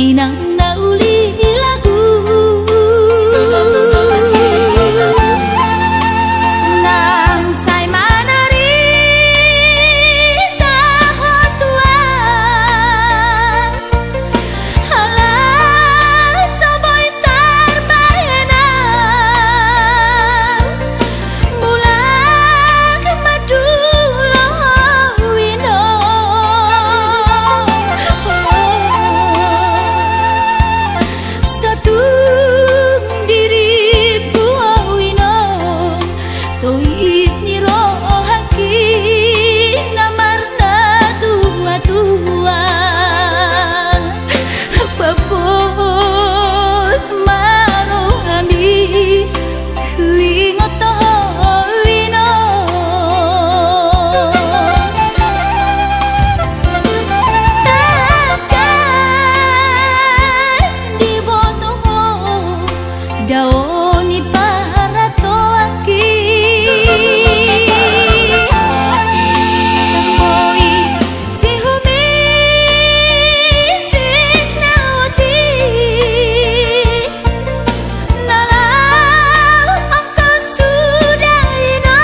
inang nauli lagu nang say manari tahotuan halah saboy tarbayana mulak madulo wino satung diri buawino tois niro haki namarna tua-tua papos maro ami huingot wino takas di botoho daoni para toaki Moi si humi siknauti nalau angka sudah ino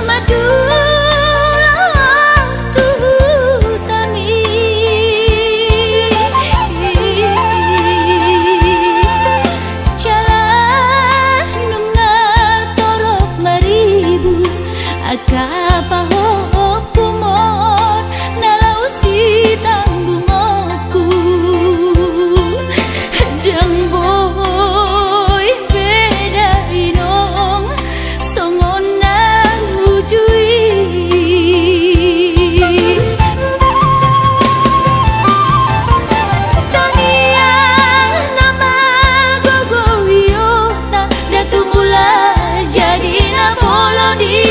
madulah tuhutami Calah nunga torok maribu akapaho kumon nalau si tanggungotku dang boy beda inong songon na ujui Taniang nama gogowiota datu mula jadi na bolodi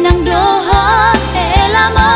nang doha elamo.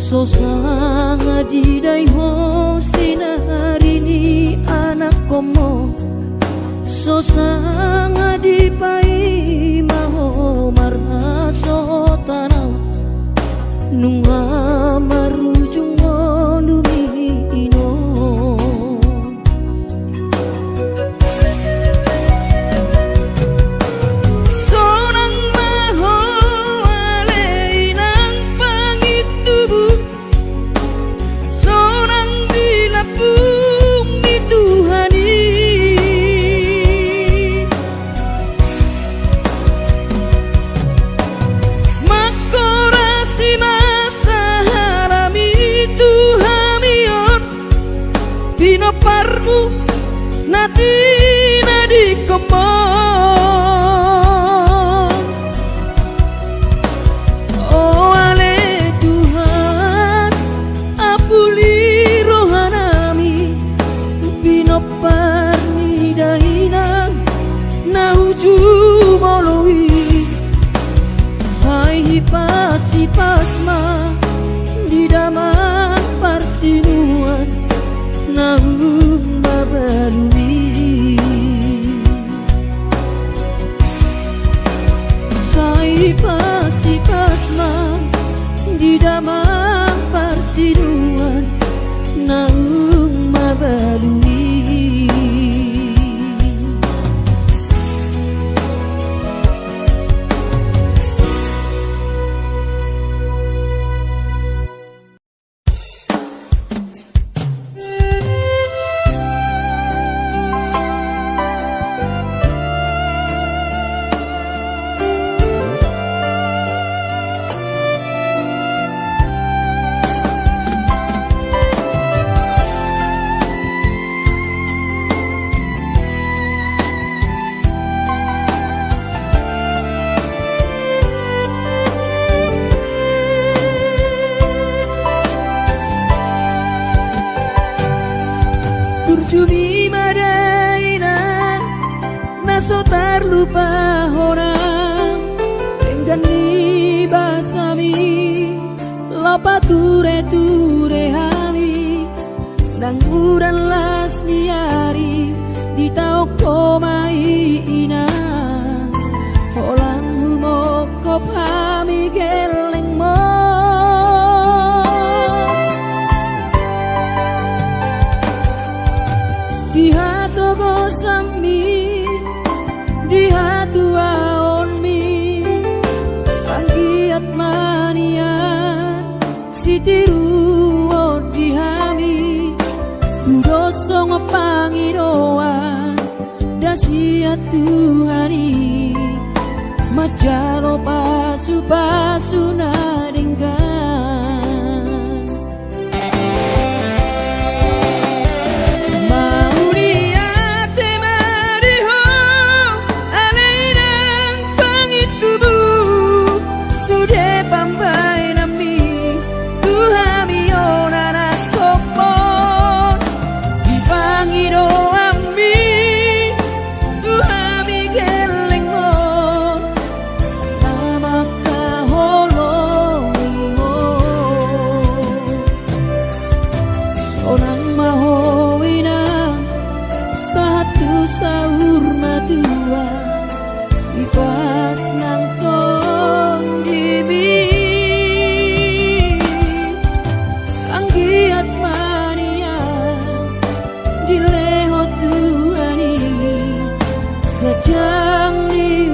Sosanga di daiho sinarini anak komo Sosanga di pai maho marha sotanau Nunga marujung lumino ngomong. Oh ale Tuhan, apuli rohanami bino parnidaina na uju molowi sai hipas-hipasma di damang parsinuan na babalui sai hipas-hipasma di damang parsinuan na babalui. Turjumi madainan naso terlupa orang tenggani basami lapa ture hami nang uran las niari di tau komai ina holang humokop hami geleng mo. Di hatu gosami, di hatu aonmi, anggiat mania, sitiru di hami, dudosong pangiroan, dasiat Tuhani, majalo pasu nadenggan. Sahur matua ipas nang tong dibi anggiat mania dileho Tuhani gajang diumi.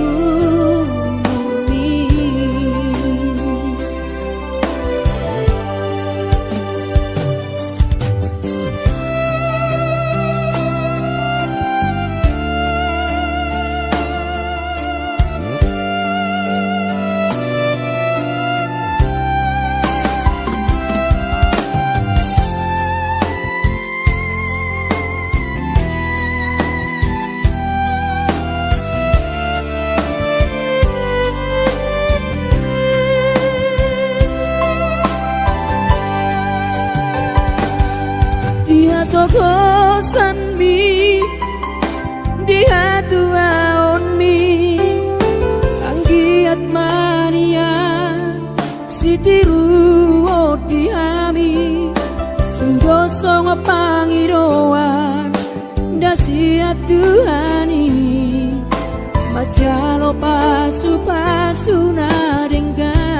Dia tokosan mi, dia tuaon mi, anggiat mania, sitiru di hami, dosong pangiroan, dasiat Tuhani, majalo pasu nadenggan.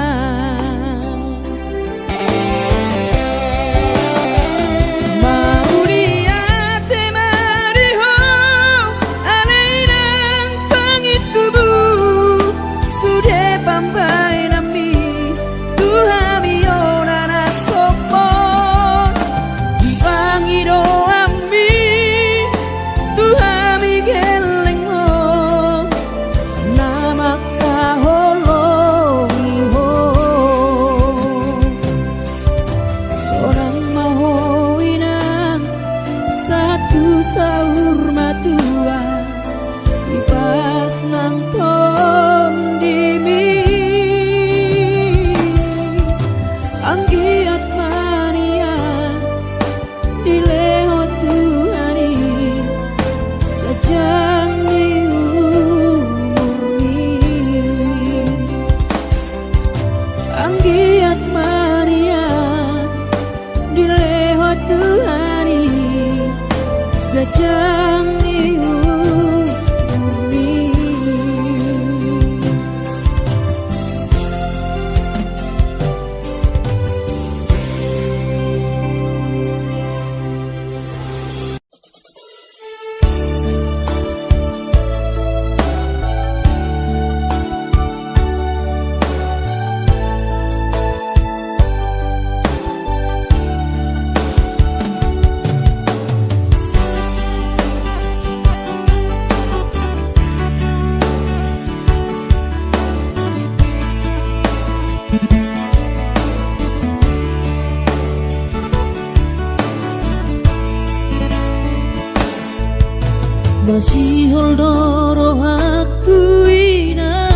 masihol doro aku ina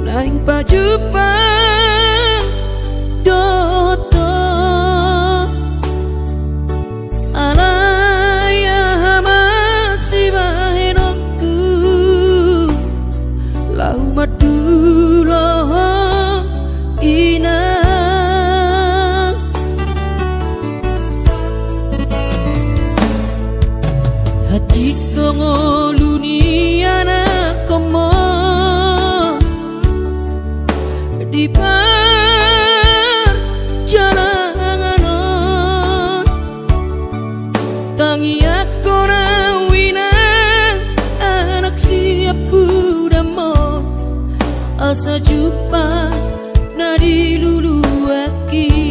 naing pajupang doto alaya masih bahenokku lau madulo ina hati kongoluni anak komo di perjalanan tangi aku nawinang anak siap budamon asa jumpa nadi lulu aki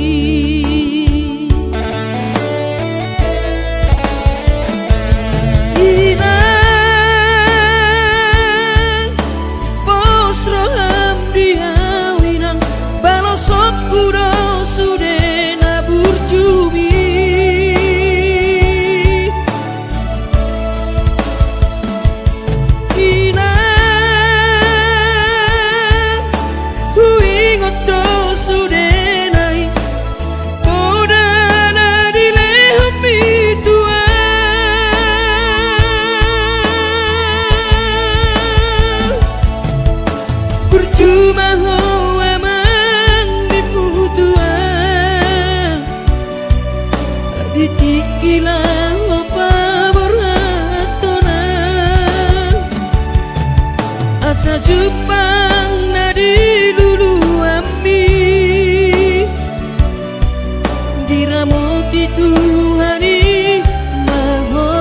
dikilang opa beratona asa jupang nadi lulu ami diramuti Tuhani maho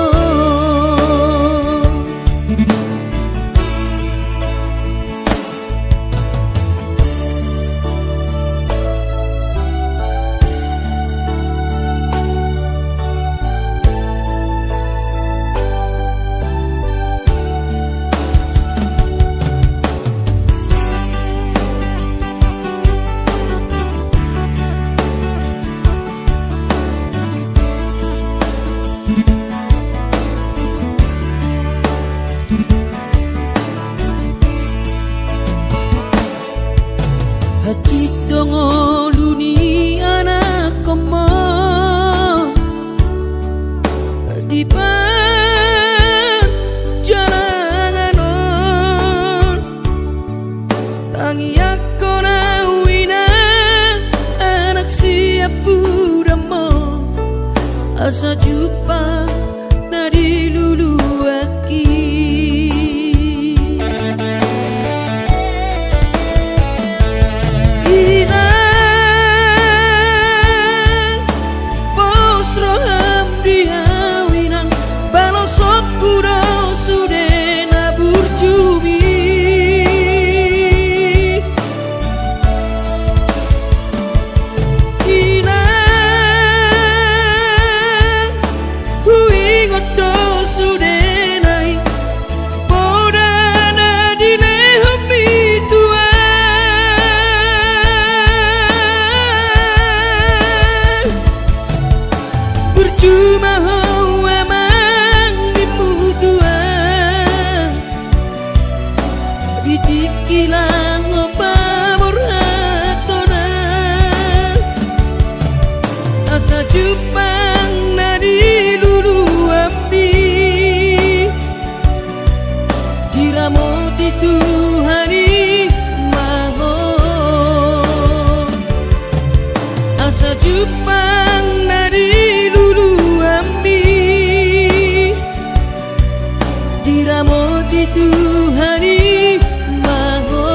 hati dongoluni anak komo di perjalanan tangi aku nawina anak siap budamon asa jumpa nadi lulu aki cuma hawa mang dimutuan ditikilang opa beratona asa jupang nadi lulu api diramuti Tuhani maho asa jupang nadi diramoti Tuhani maho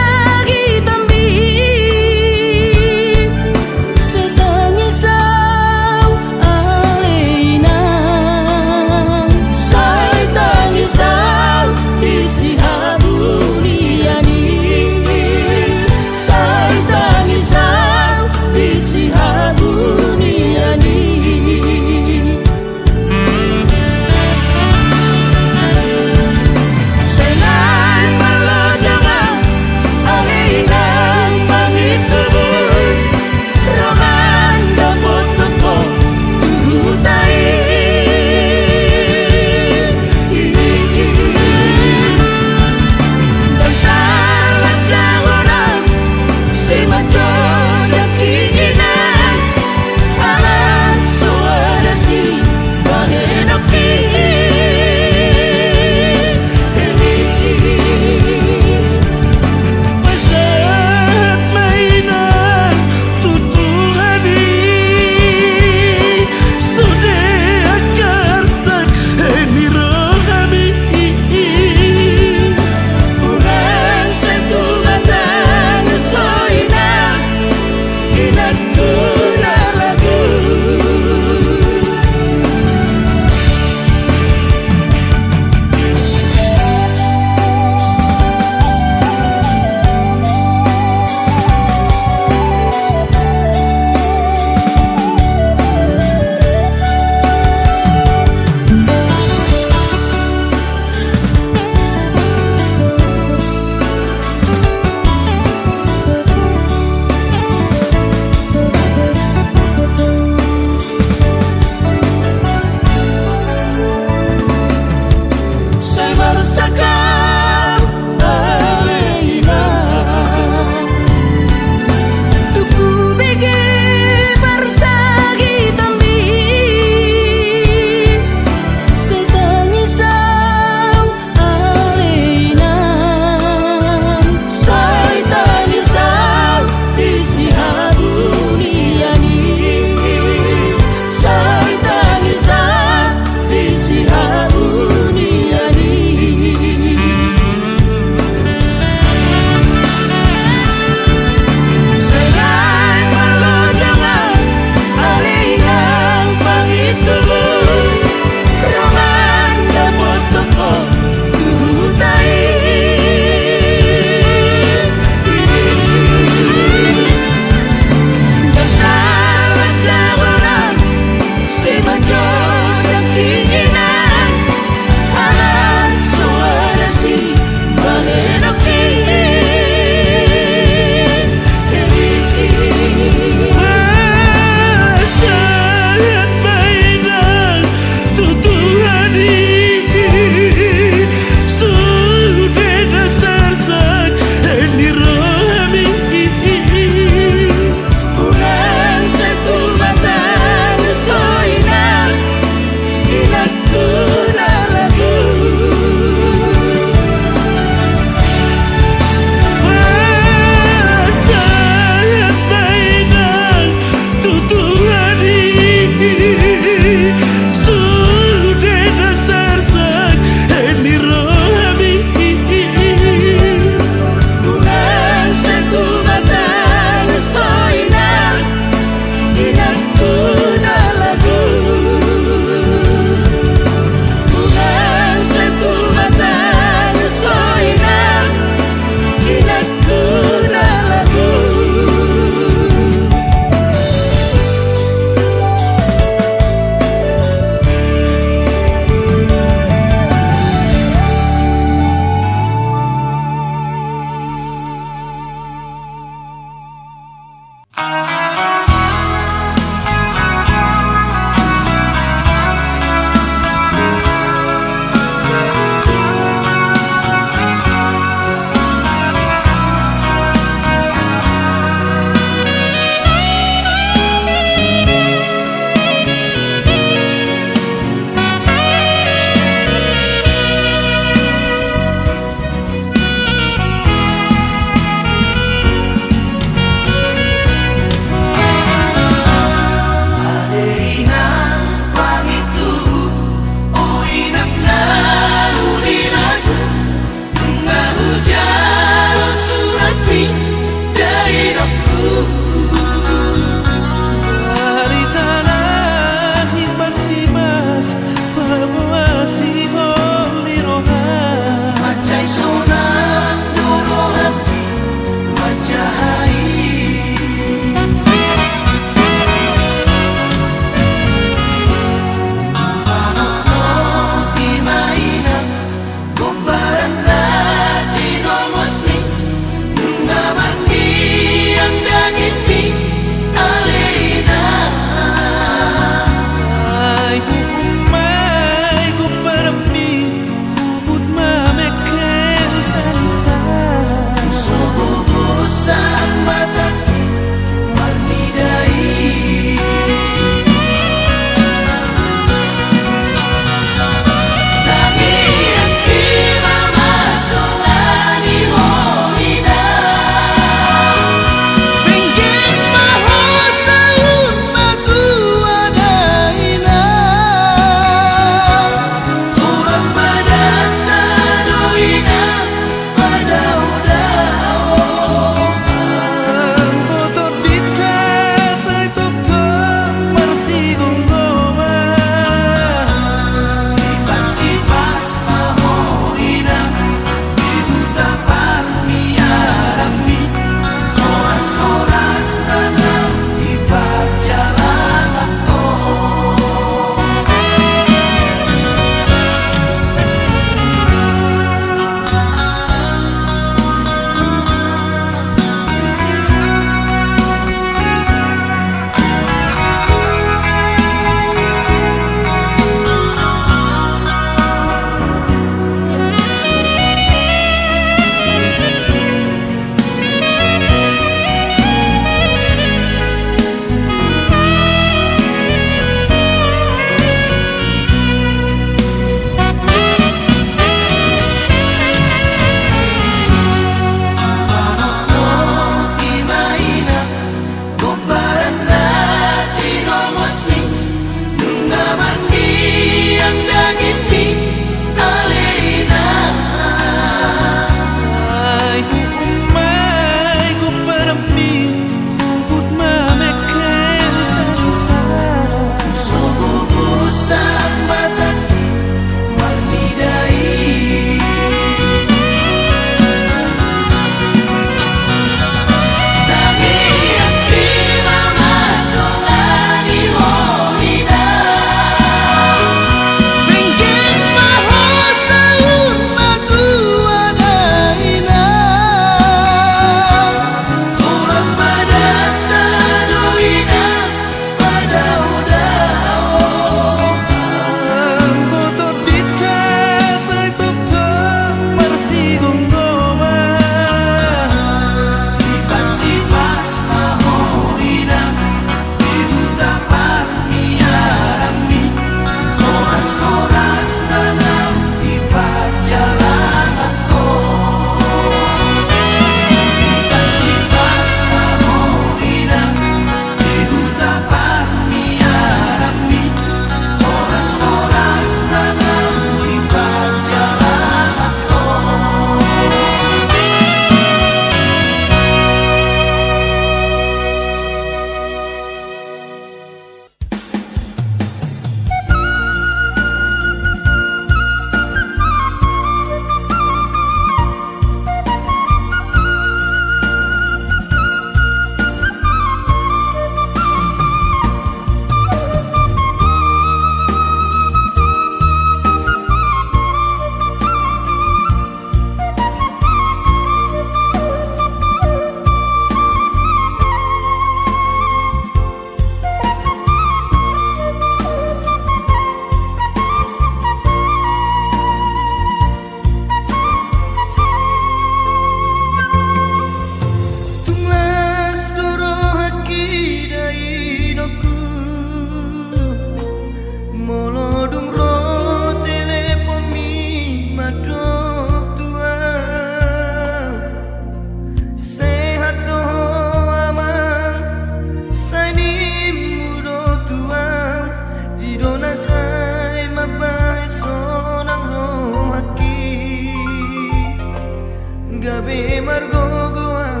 kegogohan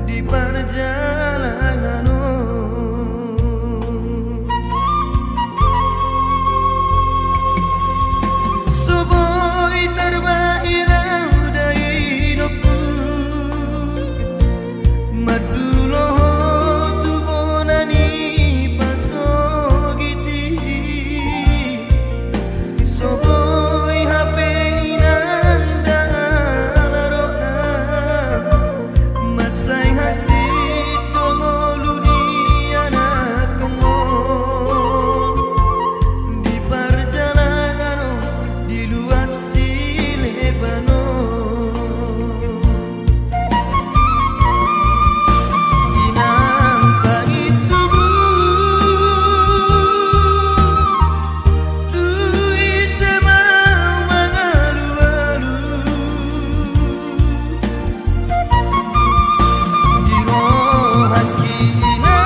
di perjalananmu. Soboi terbairau dari hidupku, maduloho tu bonani pasogiti. Soboi hape inanda laroa, masai hasit tongolu di anak kemon. Di perjalanan di luar Silebano, inang itu tu isema mangalu-alu di rohan kina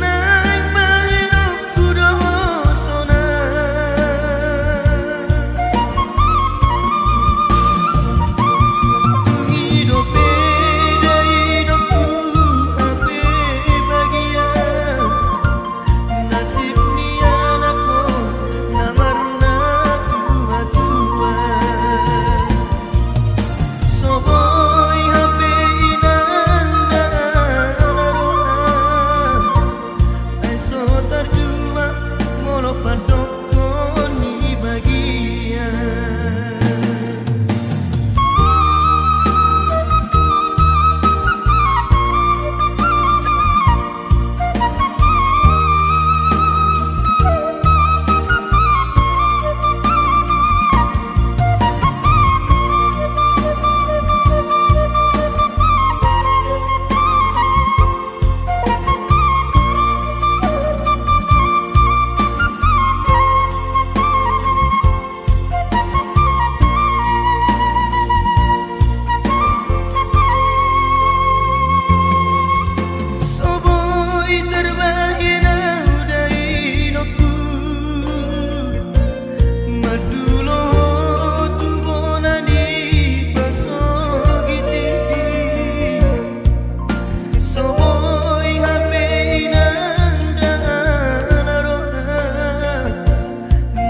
naik mahirap kudosona. Hidup beda hidupku ape bagian, nasib ni anakku namarna tua-tua. Soboi hape inanda laroa, eso terjua molo padokon ni bagian. Soboi terbairau dari hidupku, maduloho tu bonani pasogiti. Soboi hape inanda laroa,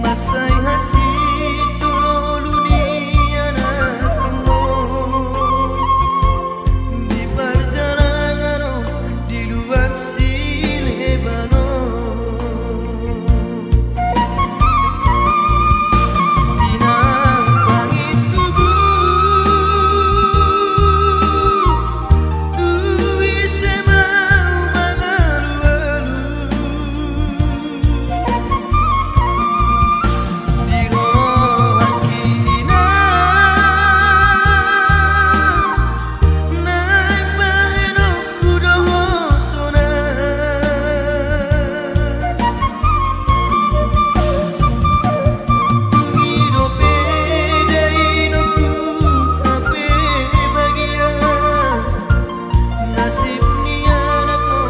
masai hasit tololu di anak kemon. Di perjalanan di luar Silebano, inang itu tu isema mangalu-alu di rohan kina naik mahirap kudosona. Hidup beda hidupku ape bagian, nasib ni anakku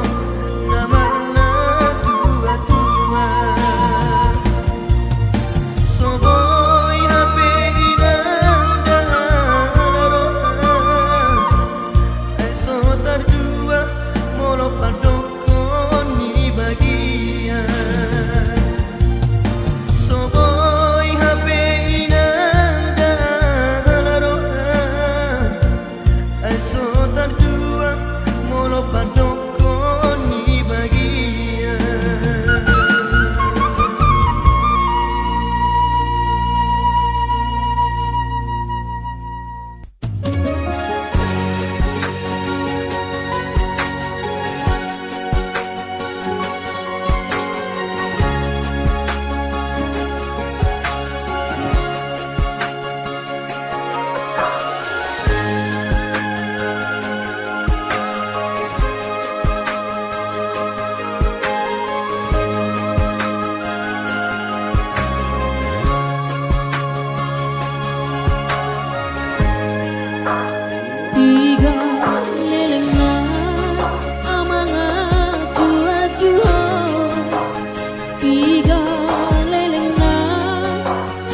namarna tua-tua. Soboi hape inanda laroa, eso terjua molo padokon ni bagian. Soboi hape inanda laroa, eso terjua molo padokon ni bagian. Tiga leleng na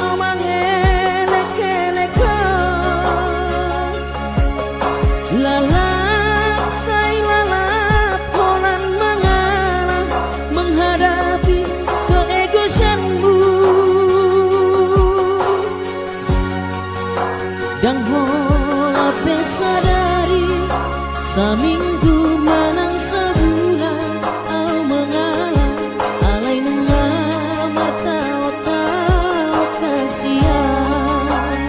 amang enek-enek Gang hola pesadari saminggu manang sebulan au mengalah alai mengamar tau kasihan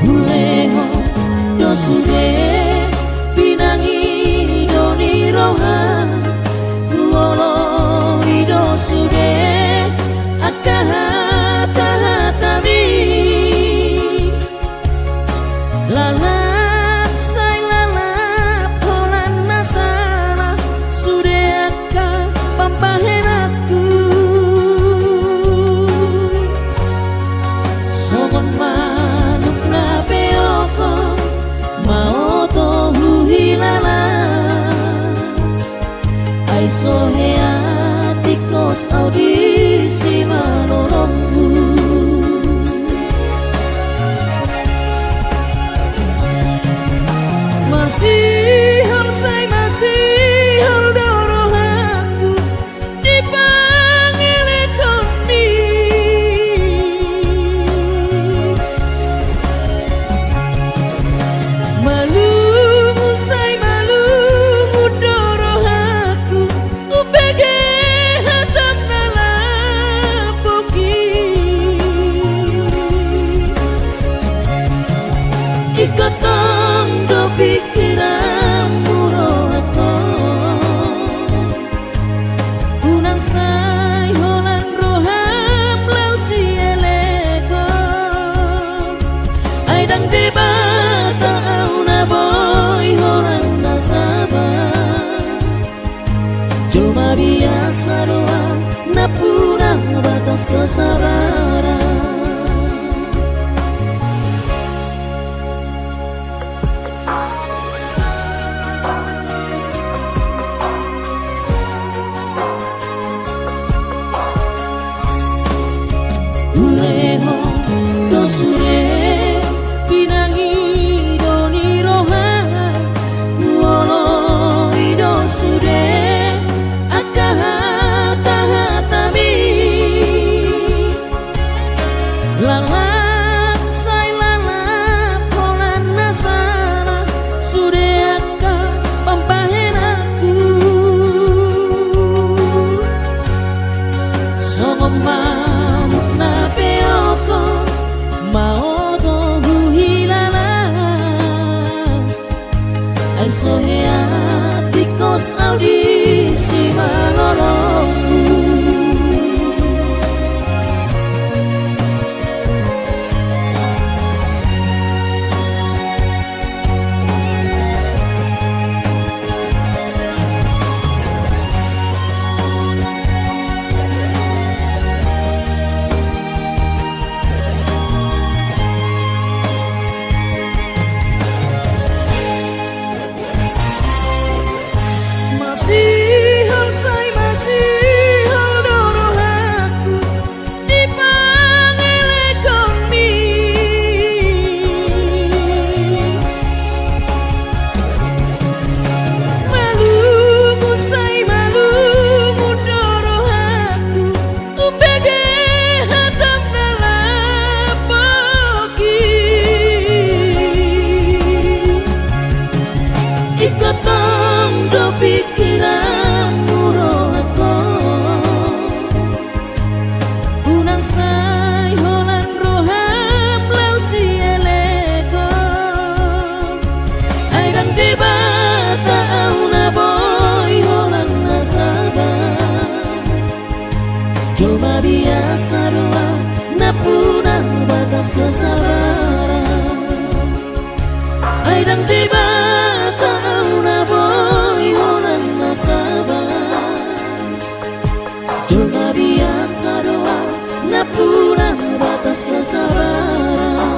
Buleho dosude pinangi doni rohan Kuolo idosude akahata-hatami lalap say lalap holan nasala sude aka pampahen aku sogon manuk na peoko mau to huhilala ay sohea tikos audisi manolongku masih hal dorong aku dipanggil koni malungu say malungu dorong aku upege hatam nalapoki ikotong do pikiran muroko unang say holan roham lau si eleko ay dang debata au na boy holan nasaba cuma biasa doang na punang batas kesabaran Buleho dosure pinangi doni rohan Kuolo idosude akahata-hatami lalap say lalap holan nasala sude aka pampahen aku songom manuk na peoko mau to huhilala ay sohea tikos audisi manolongku masih hal dorong aku dipanggil koni malungu say malungu dorong aku upege hatam nalapoki ikotong do pikiran muroko unang say holan roham lau si eleko ay dang debata au na boy holan nasaba cuma biasa doang na punang batas kesabaran ay dang debata au na boy holan nasaba cuma biasa doang na punang batas kesabaran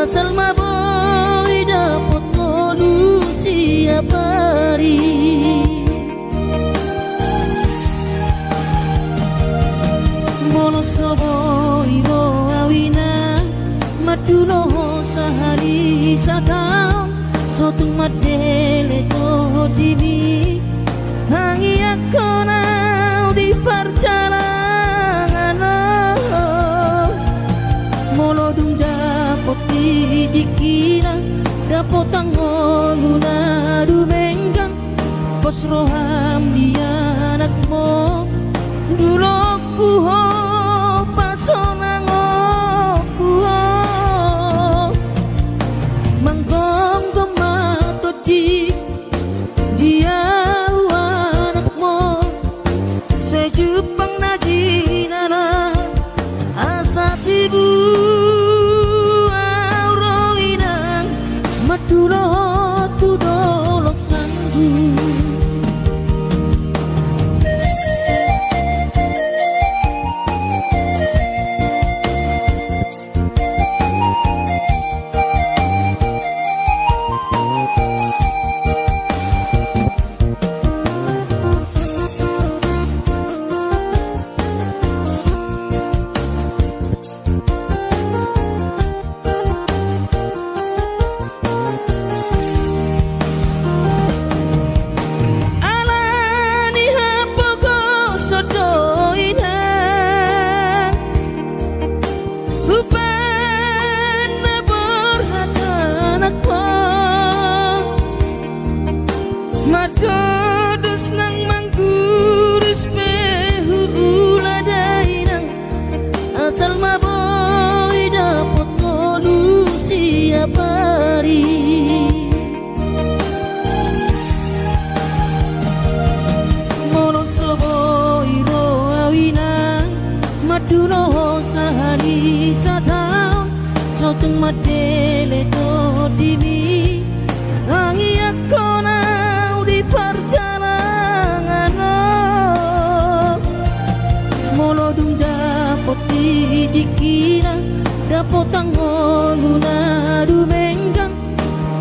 Asal maboy dapat tolu siap hari Mono soboy bo awina Madulo sahari satang Sotung madele to dimi Hangi aku nau di perjalanan Mono dung dapat dikira dapat tangoluna dumenggang Pos roham dia anakmu Dulu ku ho pasonango ku ho Manggong gemato di dia anakmu Sejupang najinana asa tibu Maduro tu dolok sanggu Madodos nang mangguris pehu uladainang Asal maboy dapat tolu siap hari Mono soboy ro awina Madulo sahari satang Sotung madele to dimi Hangi aku nau di perjalanan Mono dung dapat dikira dapat tangoluna dumenggang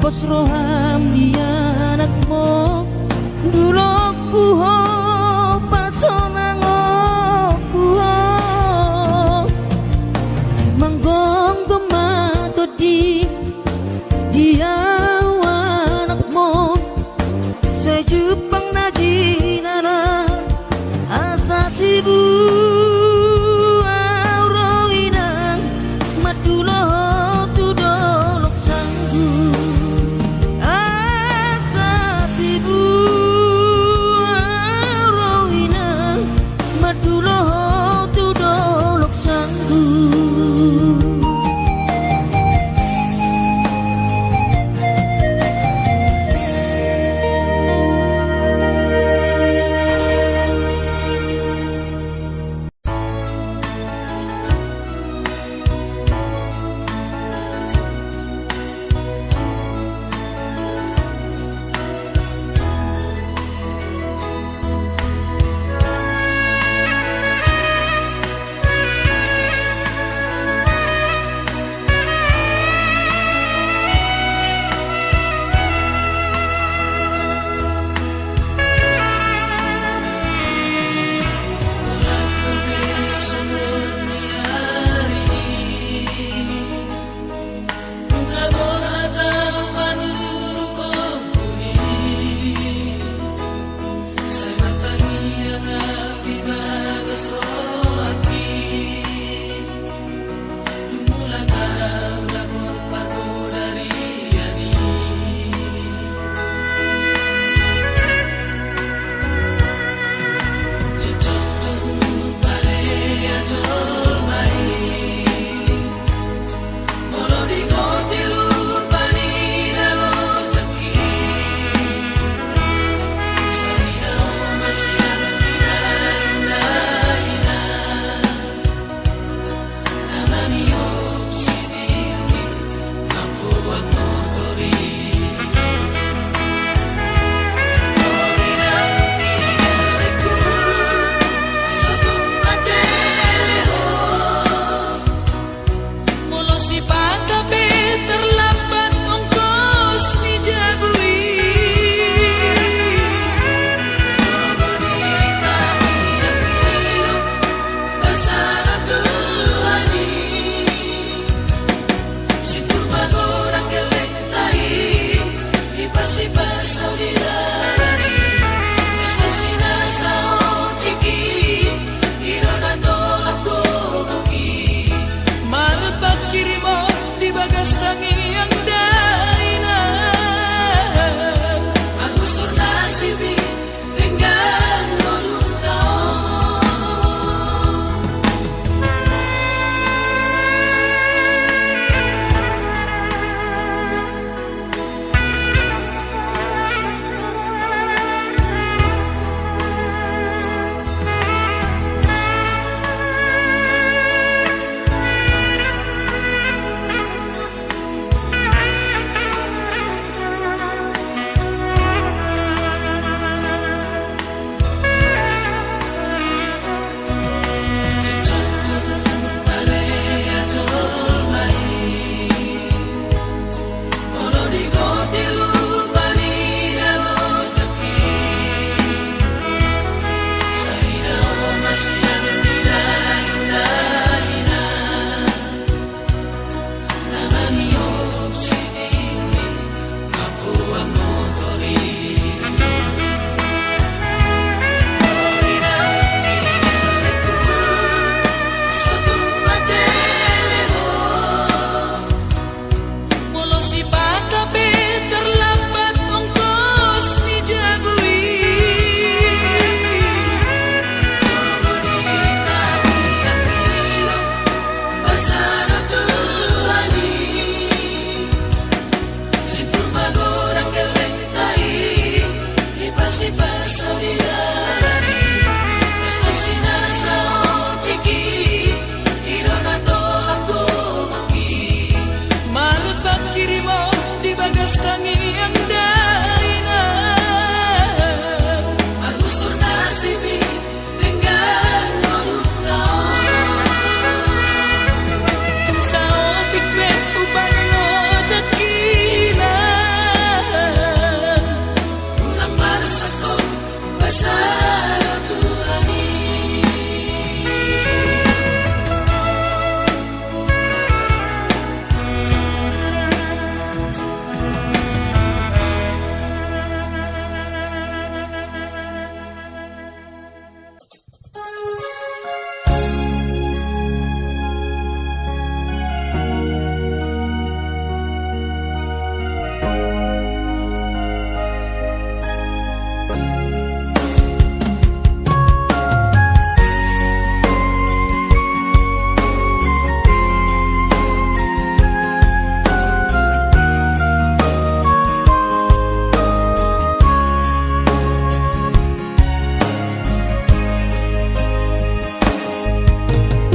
Pos roham dia anakmu Dulu ku ho pasonango ku ho Manggong gemato di dia Sejupang najinana asa tibu aurawinang Madulo tu dolok sanggu Asa tibu aurawinang Madulo tu dolok sanggu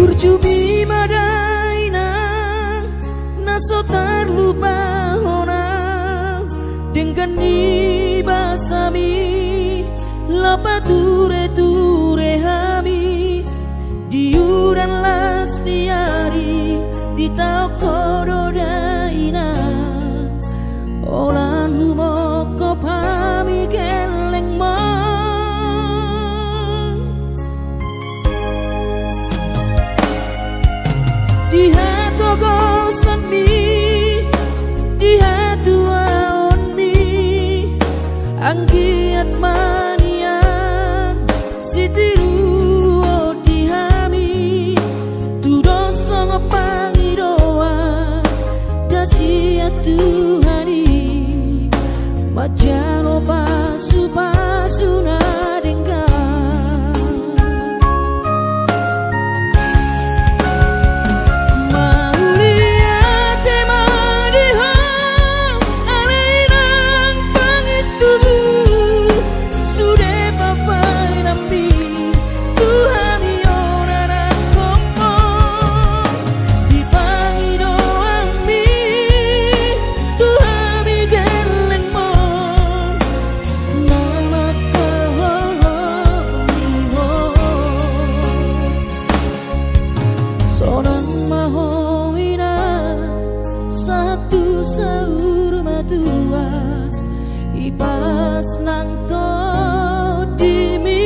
Urjubi madaina naso terlupa hona dengan ni basami lapa ture ture hami diuran las diari di tau kododaina olan humoko pami keleng mo di hatu gosan mi di hatu aon mi anggiat manian sitiru di hami tu dosa ngapangidoa dasia Tuhani majalo pasu pasu na ipas nang to dimi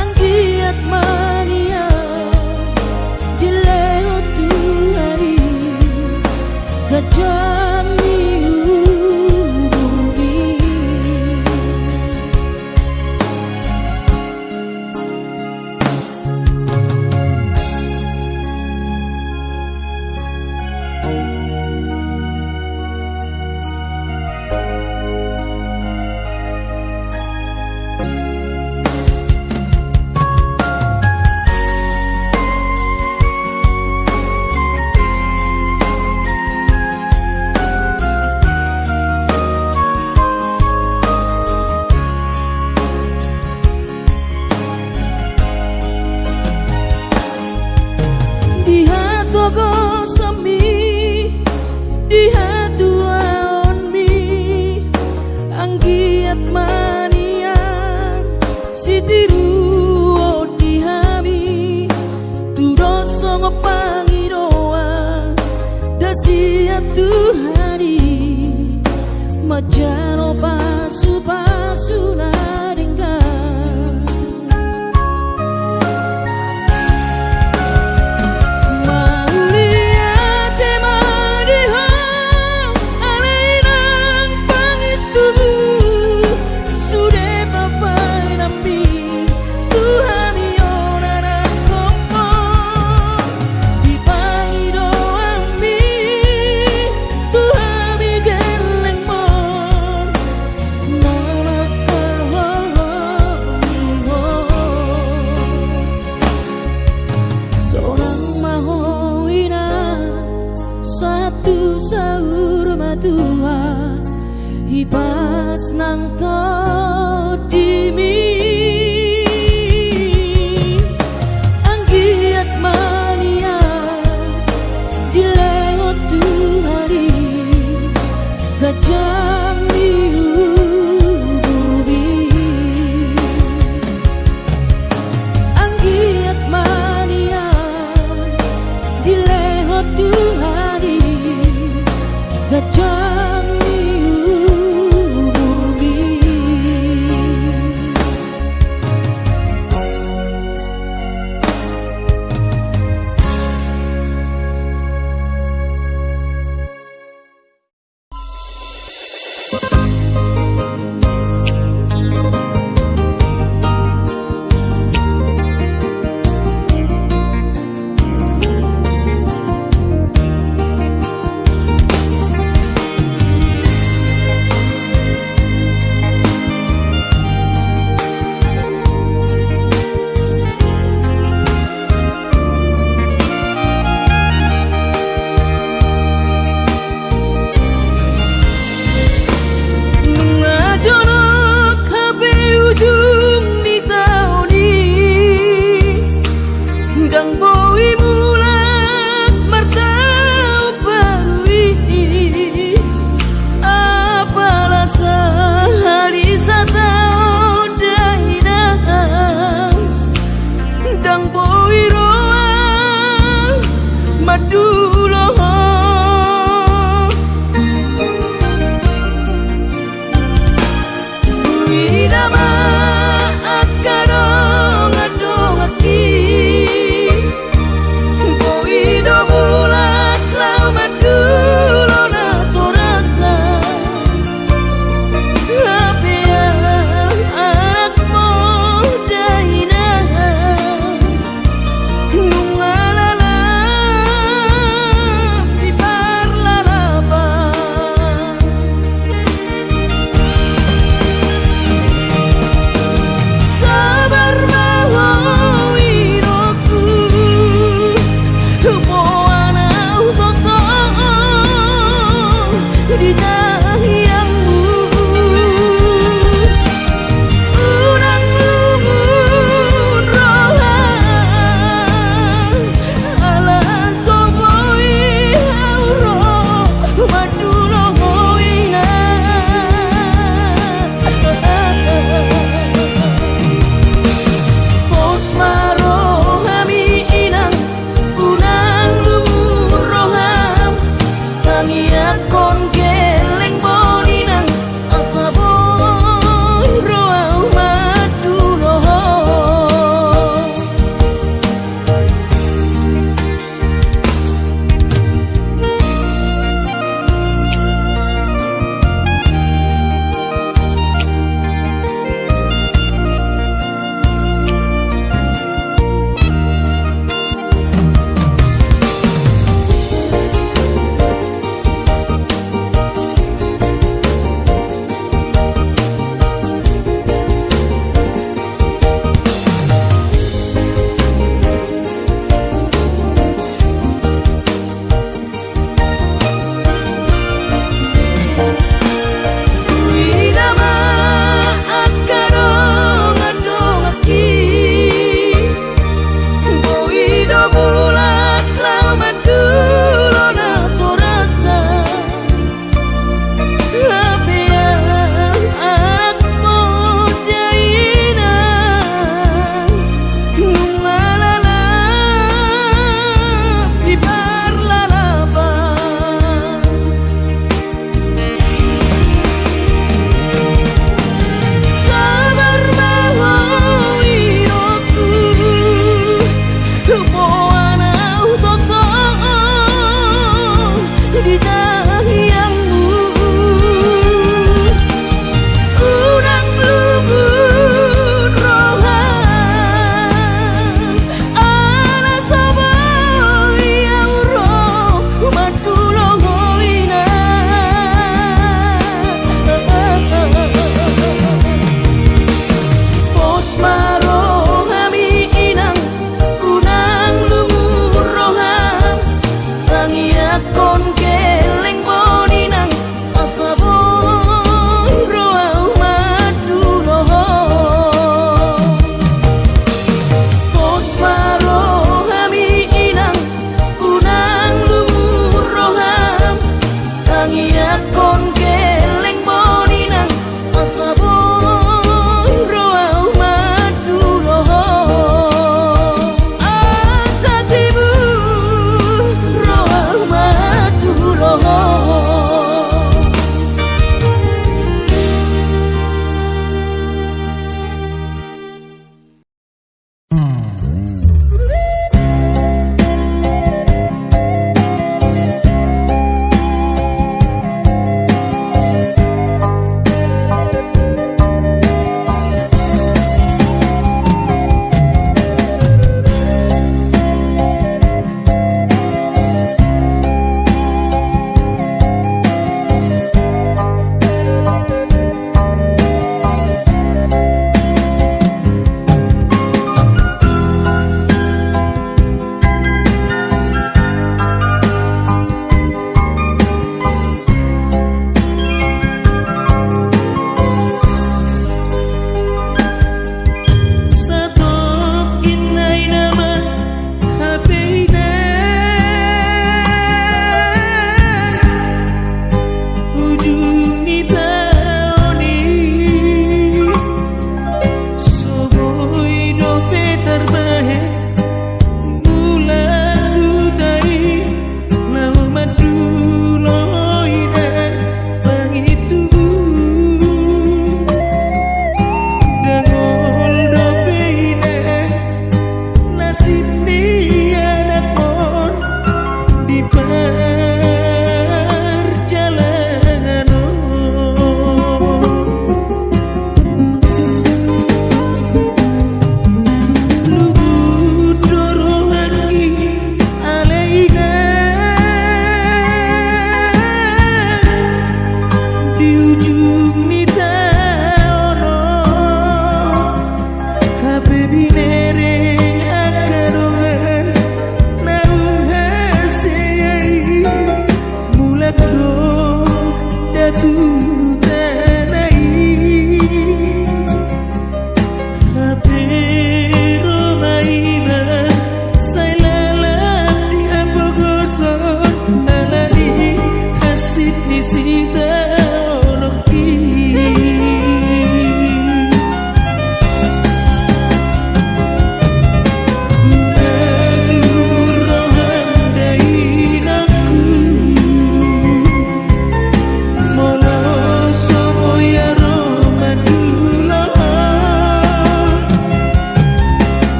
anggiat mania dileo Tuhani gajah ni Majano pasu-pasu na denggan Mauliate madihong alainang pangitu Sude papai nami Tuhan yonana komo Di pangido ambi Tuhan mi geleng mon Seorang mahowina satu sahur matua Hipas nang to dimi Anggiat mania dilewat tu hari Gajang diububi Anggiat mania dilewat tu hari Gajang diububi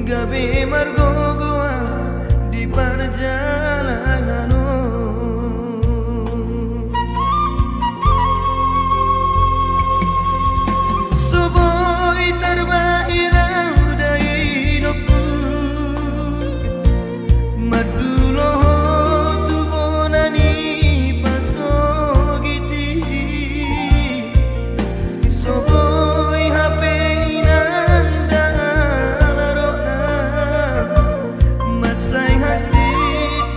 Gabe margo goa di perjalanan Suboi terbairau dari noku Madulo tu bonani pasogiti Suboi hape inanda Masai hasit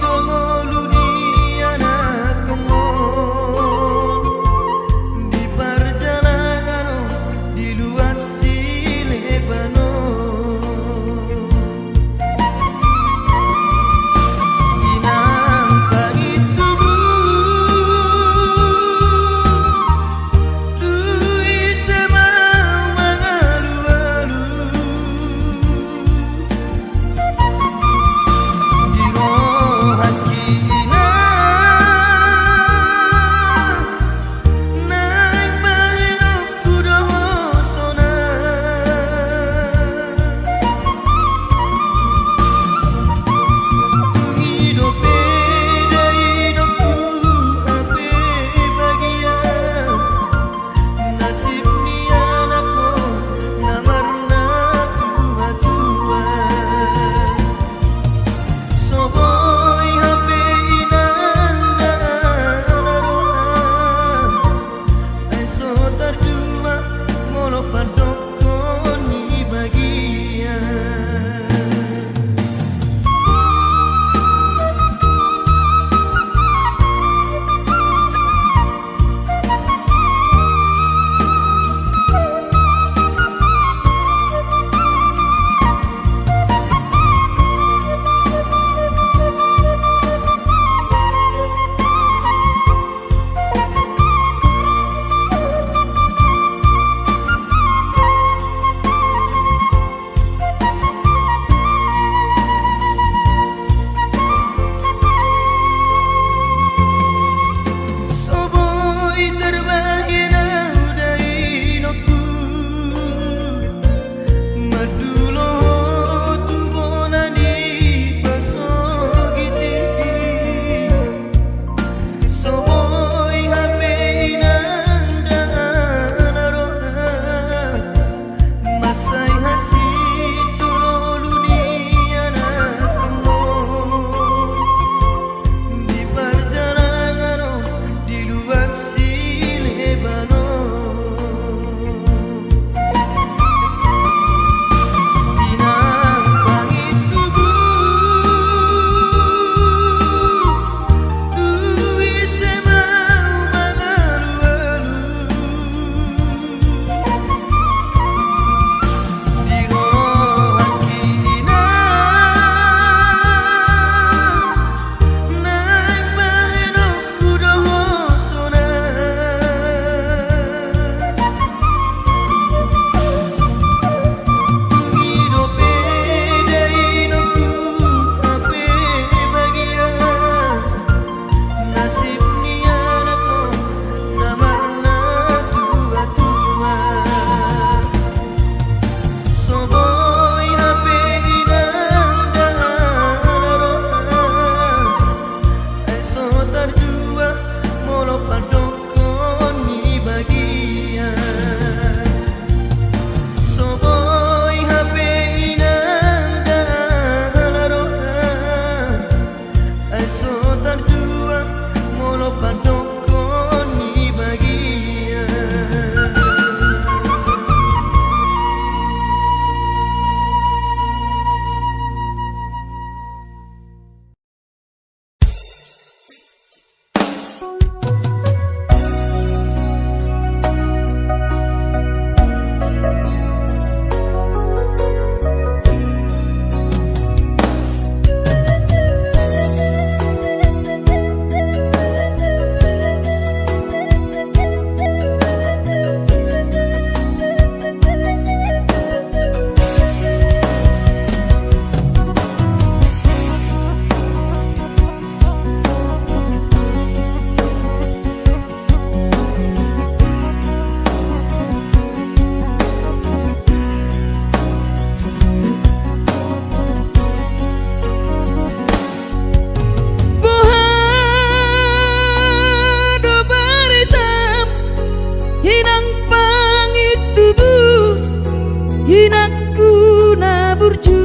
Inaku na burju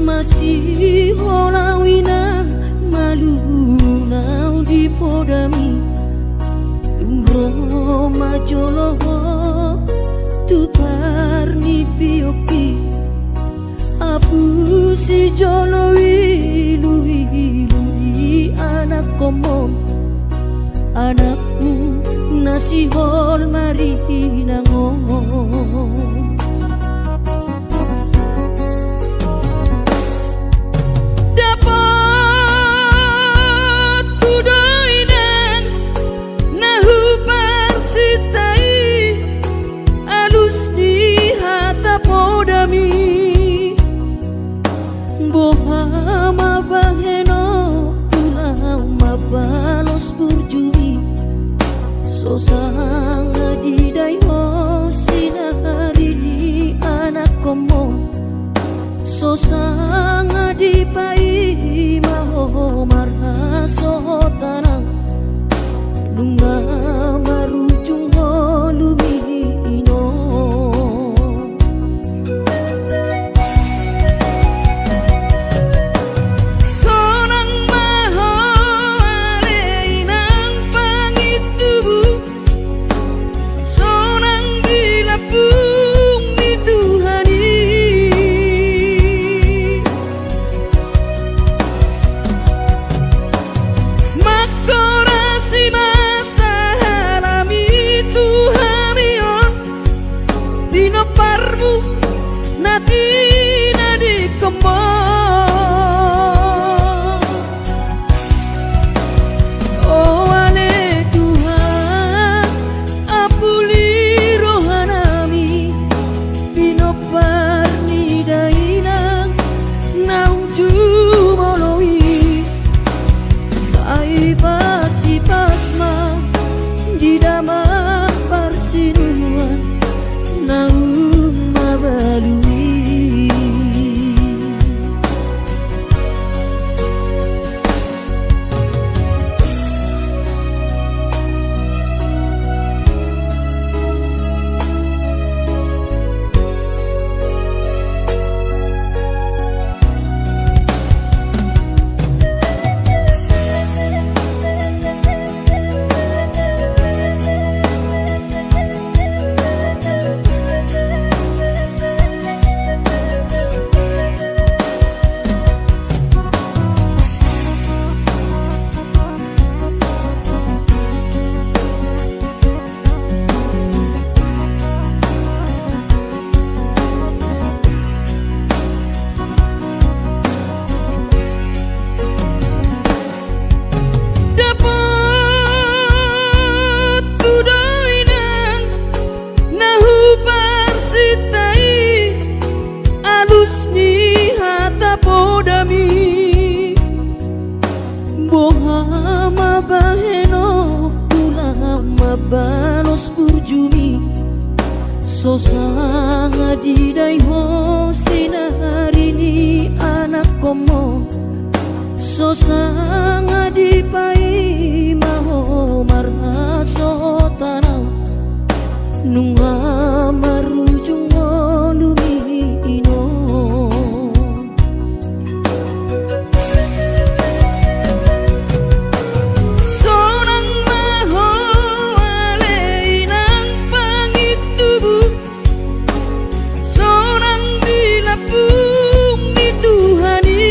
masih holawina malu nau di podami tungro majolo tu parni pioki apu si jolowi lui anak komon anakmu nasi hol mari nangon dapat kudoinan nahu parsitai alus di hata podami boha mabaheno pulau mabalos burjumi sosang didai ho sinari di anak komo sosang dipai maho marha sohotanang bunga marujung ho lumino sonang maho areinang pangitubu sonang dilapung di Tuhani makorasi masa halami Tuhamion dino parmu nati nadi kembang oh ale Tuhan apuli rohanami dino parni dainang nauju molowi sai pasi pasma di damang parsinuan naum mabalui dapat kudoinan nahu parsitai alus ni hata podami boha mabaheno pulau mabalos burjumi sosang didai ho sinari ni anak komo sosang dipai maho marha sotanang nunga marujung lumino sonang maho aleinang pangitubu sonang dilapung di Tuhani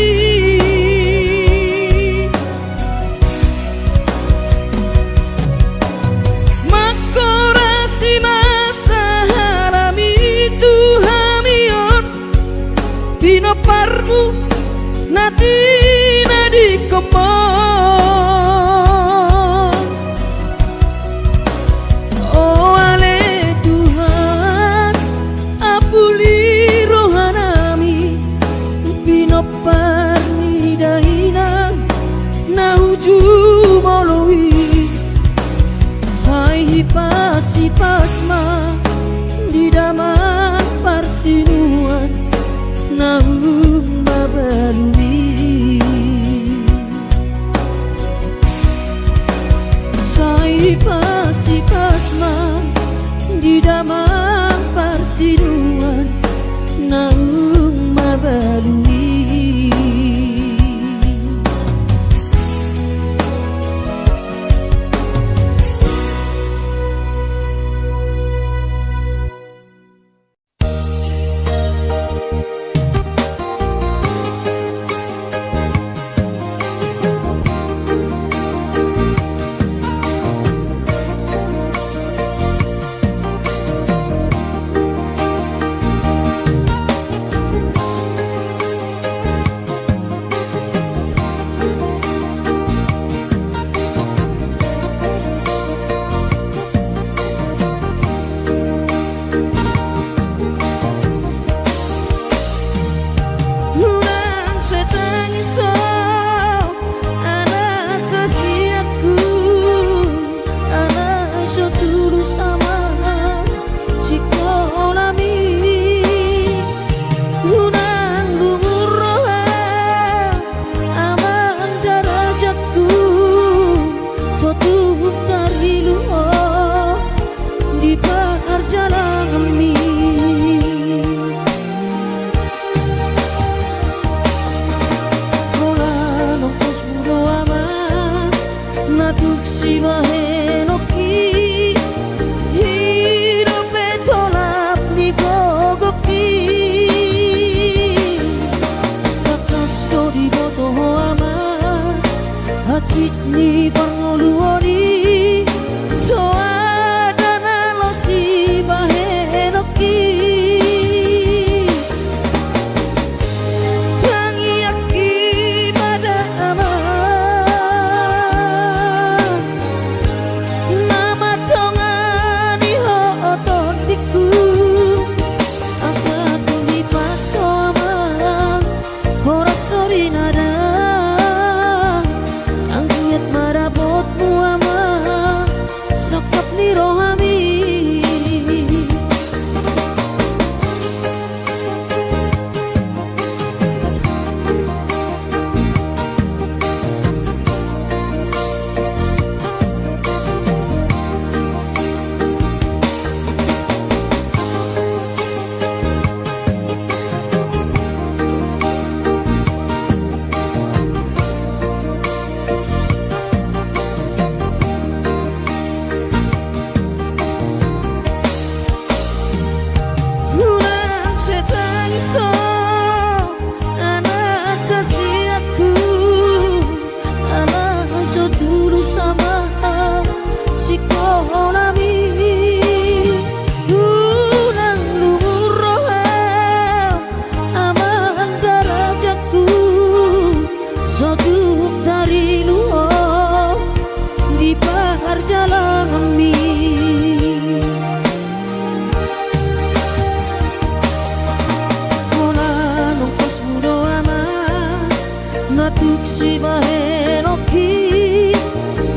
sibahe no ki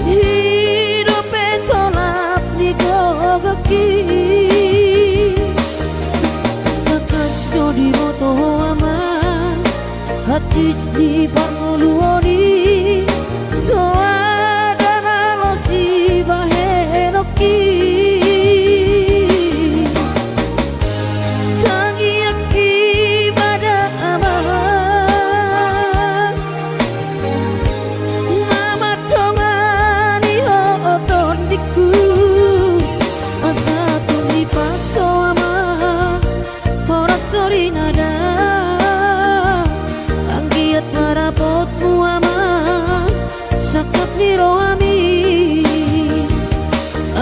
hidup tolap ni gogaki kakas jodi moto ama hati ni pangoluoni soadana lo sibahe no ki sakap ni roami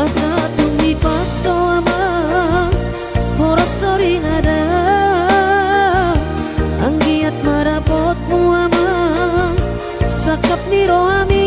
asa tumi paso ama ora sori nada anggiat marapotmu ama sakap ni roami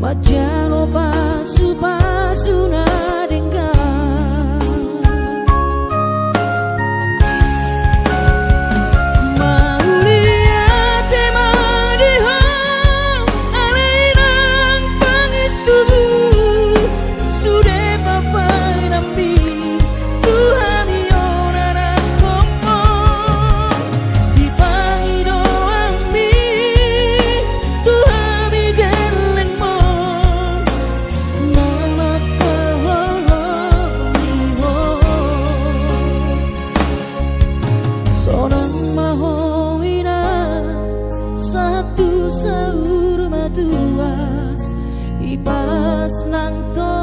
Majano pasu-pasu na dengar ibas nang to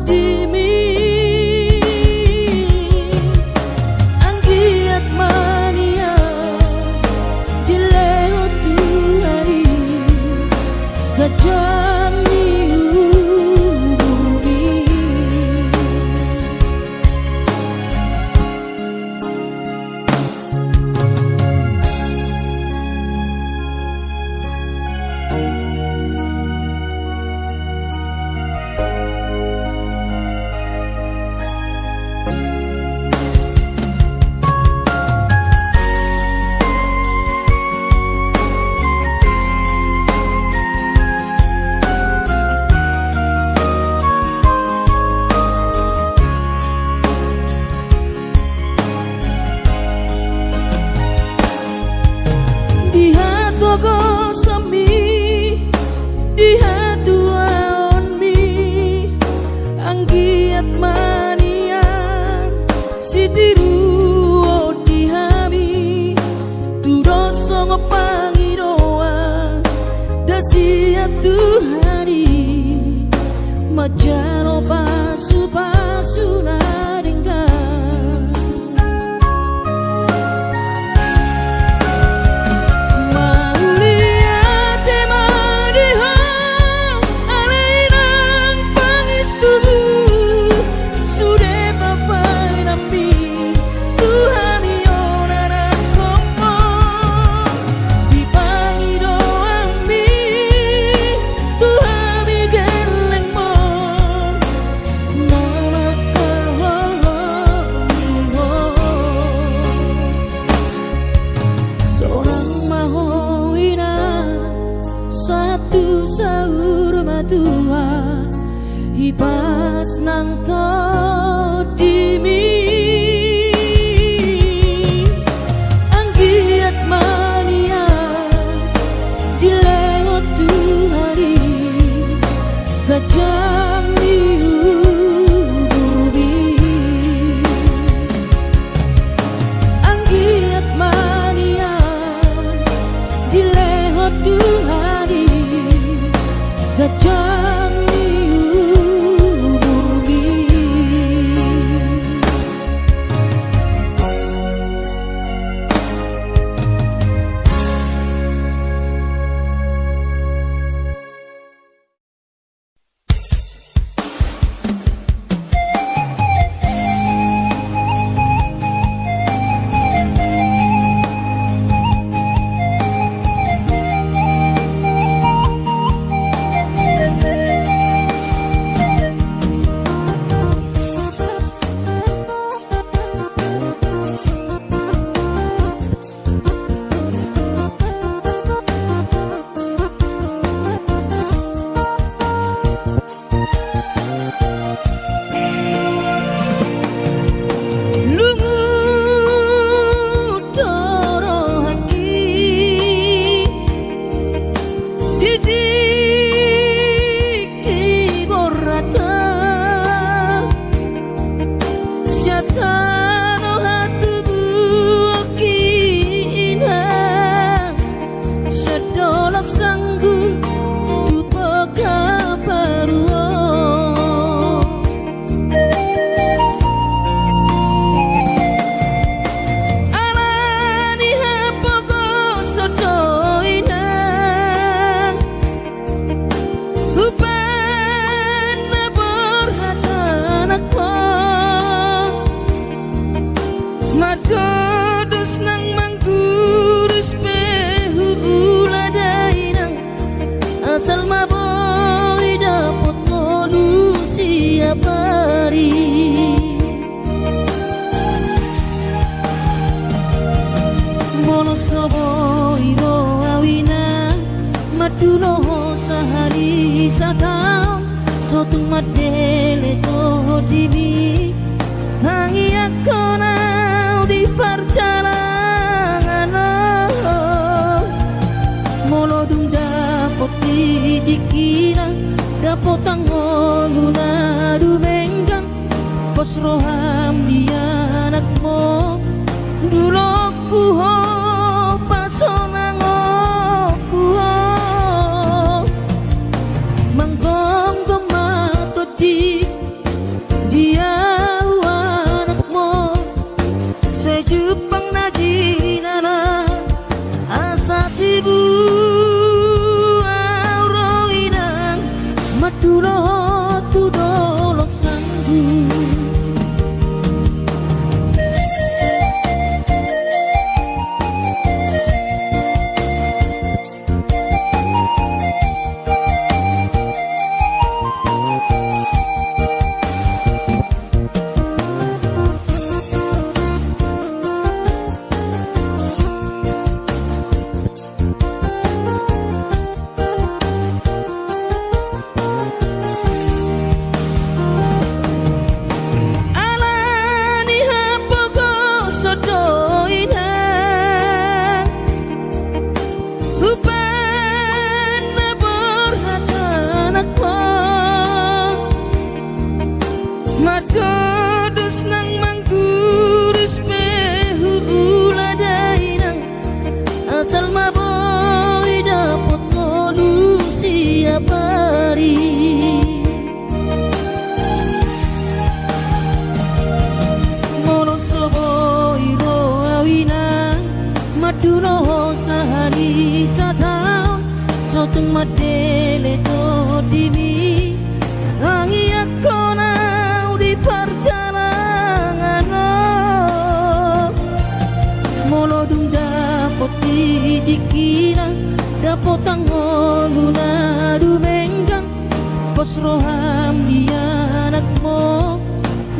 dimi anggiat mania dileo tuhari gajah niubi Tuhari majano pasu-pasu na dengar mauliat temadiho alainang pangitu sudah papai nampi Tuhani onana komo dipangi doang mi tua ibas nang to dimi anggiat mania dilewat tuhari gajah niubi anggiat mania dilewat tuhari gajah asal mabuk siap hari. Mono sobo iro awina madulo sahari sakam sotung madele to dimi hangi akona di perjalanan molo dung dapot dikira dapot angoluna dumenggang pos roham dia anakmu dulu kuho pasonango kuho manggong gemato di dia anakmu sejupang najinana asa tibu aurawinang madulo tudolok sanggu. Madodus nang mangguris pehu uladainang asal maboy dapot molu siap hari. Mono soboy ro awina madulo sahari satang sotung madele to dimi hangi akona di perjalanan molo dung dapot dikira dapot angoluna dumenggang pos roham dia anakmu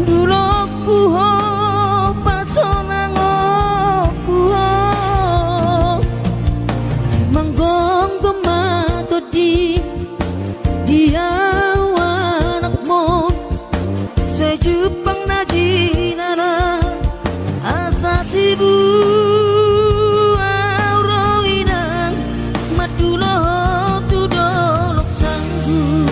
dulu kuho pasonango kuho manggong gemato di dia anakmu sejupang najinana asa tibu aurawinang madulo tudolok sanggu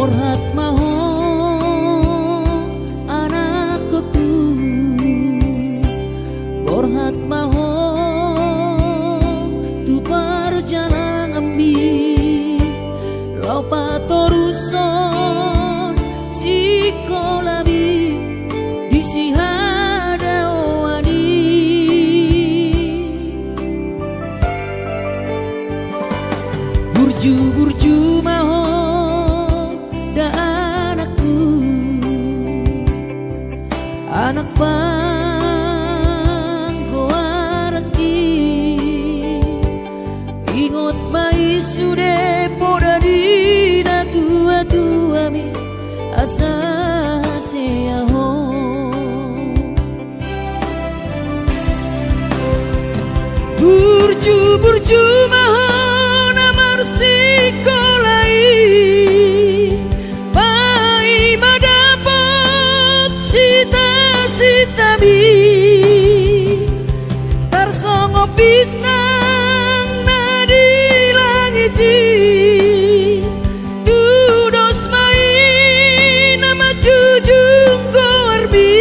borhat maho anakku, borhat maho tu perjalanan ambi lopa toruson sikolabi disihada wani burju maho da anakku, anak bang goaraki ingot mai sude poda dina tua mi asa seaho burju maho namar sikolai pai madapot sita bi tarsongo bintang nadi langiti tudos mai nama jujung korbi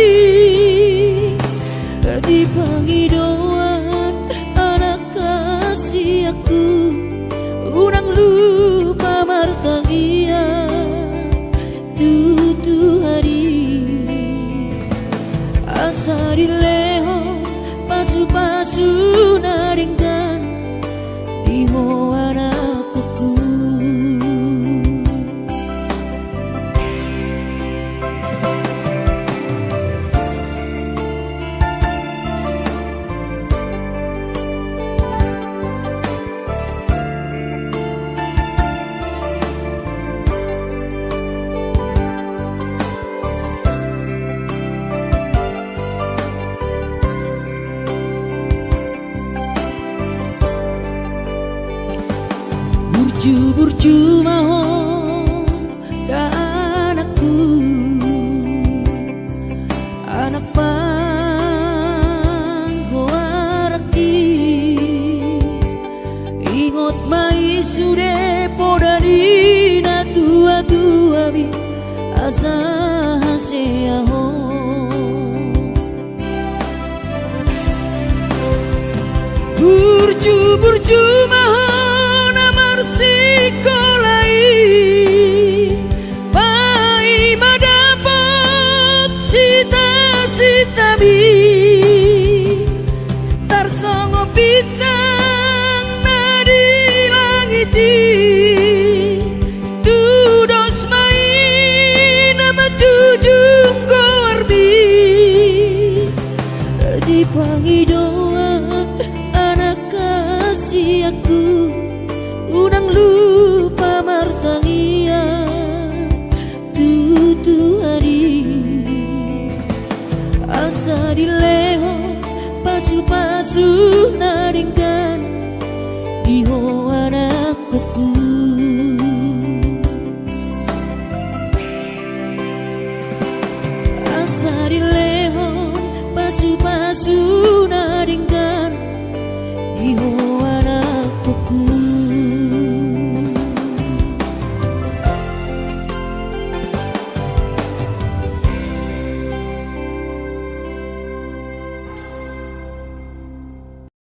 di panggidoan anak kasih aku unang lupa martangia tutu hari asari leho pasu naringkan di ho anakku. Burju maho da anakku, anak bang goaraki ingot mai sude poda dina tua bi asa seaho burju maho sikolai pai madapot sita bi tarsongo bintang nadi langiti tudos mai nama jujung korbi di panggidoan anak kasih aku